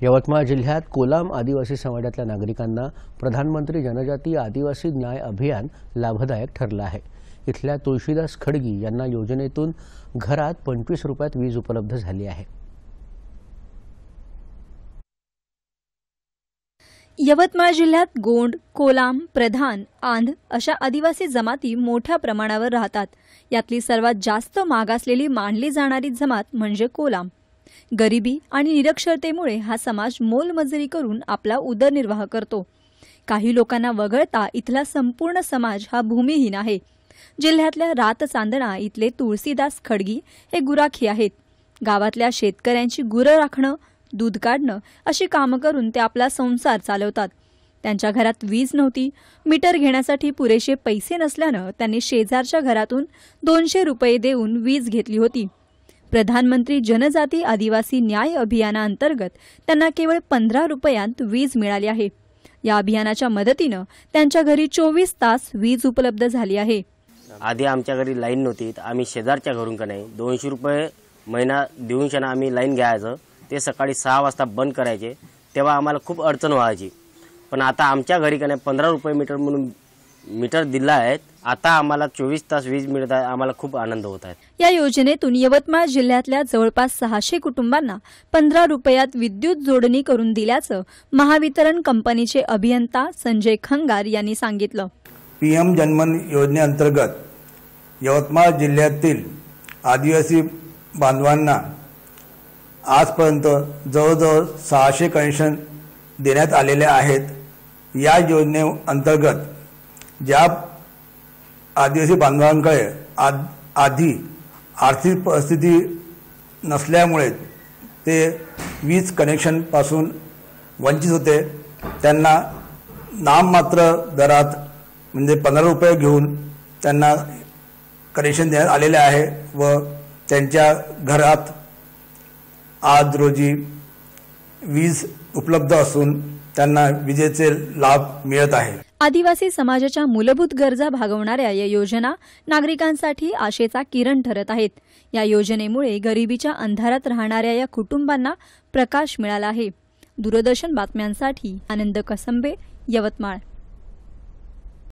यवतमाळ जिल्ह्यात कोलाम आदिवासी समाजातल्या नागरिकांना प्रधानमंत्री जनजातीय आदिवासी न्याय अभियान लाभदायक ठरलं आहे। इथल्या तुळशीदास खडगी यांना योजनेतून घरात 25 रुपयात वीज उपलब्ध झाली आहे। यवतमाळ जिल्ह्यात गोंड, कोलाम, प्रधान, आंध अशा आदिवासी जमाती मोठ्या प्रमाणावर राहतात। यातली सर्वात जास्त मागासलेली मानली जाणारी जमात म्हणजे कोलाम। गरिबी आणि निरक्षरतेमुळे हा समाज मोलमजुरी करून आपला उदरनिर्वाह करतो। काही लोकांना वगळता इथला संपूर्ण समाज हा भूमिहीन आहे। जिल्ह्यातल्या रातचांदणा इथले तुळशीदास खडगी हे गुराखी आहेत। गावातल्या शेतकऱ्यांची गुरं राखणं, दूध काढणं अशी कामं करून ते आपला संसार चालवतात। त्यांच्या घरात वीज नव्हती। मीटर घेण्यासाठी पुरेसे पैसे नसल्यानं त्यांनी शेजारच्या घरातून 200 रुपये देऊन वीज घेतली होती। प्रधानमंत्री जनजाती आदिवासी न्याय अभियानाअंतर्गत त्यांना केवळ 15 रुपयांत वीज मिळाली आहे। या अभियानाच्या मदतीनं त्यांच्या घरी 24 तास वीज उपलब्ध झाली आहे। आधी आमच्या घरी लाईन नव्हती, तर आम्ही शेजारच्या घरून का नाही 200 रुपये महिना देऊन शना आम्ही लाईन घ्यायचं। ते सकाळी 6 वाजता बंद करायचे, तेव्हा आम्हाला खूप अडचण व्हायची। पण आता आमच्या घरी का नाही 15 रुपये मीटर म्हणून मीटर दिला आहे। आता आम्हाला 24 तास वीज मिळत आहे। आम्हाला खूप आनंद होत आहे। या योजनेतून यवतमाळ जिल्ह्यातल्या जवळपास 600 कुटुंबांना 15 रुपयात विद्युत जोडणी करून दिल्याचं महावितरण कंपनीचे अभियंता संजय खंगार यांनी सांगितलं। पीएम जनमन योजनेअंतर्गत यवतमाळ जिल्ह्यातील आदिवासी बांधवांना आजपर्यंत जवळजवळ 600 कनेक्शन देण्यात आलेले आहेत। या योजनेअंतर्गत ज्या आदिवासी बांधवांकडे आधी आर्थिक परिस्थिती नसल्यामुळे ते वीज कनेक्शनपासून वंचित होते, त्यांना नाममात्र दरात म्हणजे 15 रुपये घेऊन त्यांना कनेक्शन देण्यात आलेले आहे व त्यांच्या घरात आज रोजी वीज उपलब्ध असून त्यांना विजेचे लाभ मिळत आहे। आदिवासी समाजाच्या मूलभूत गरजा भागवणाऱ्या या योजना नागरिकांसाठी आशेचा किरण ठरत आहेत। या योजनेमुळे गरिबीच्या अंधारात राहणाऱ्या या कुटुंबांना प्रकाश मिळाला आहे। दूरदर्शन बातम्यांसाठी आनंद कसंबे, यवतमाळ।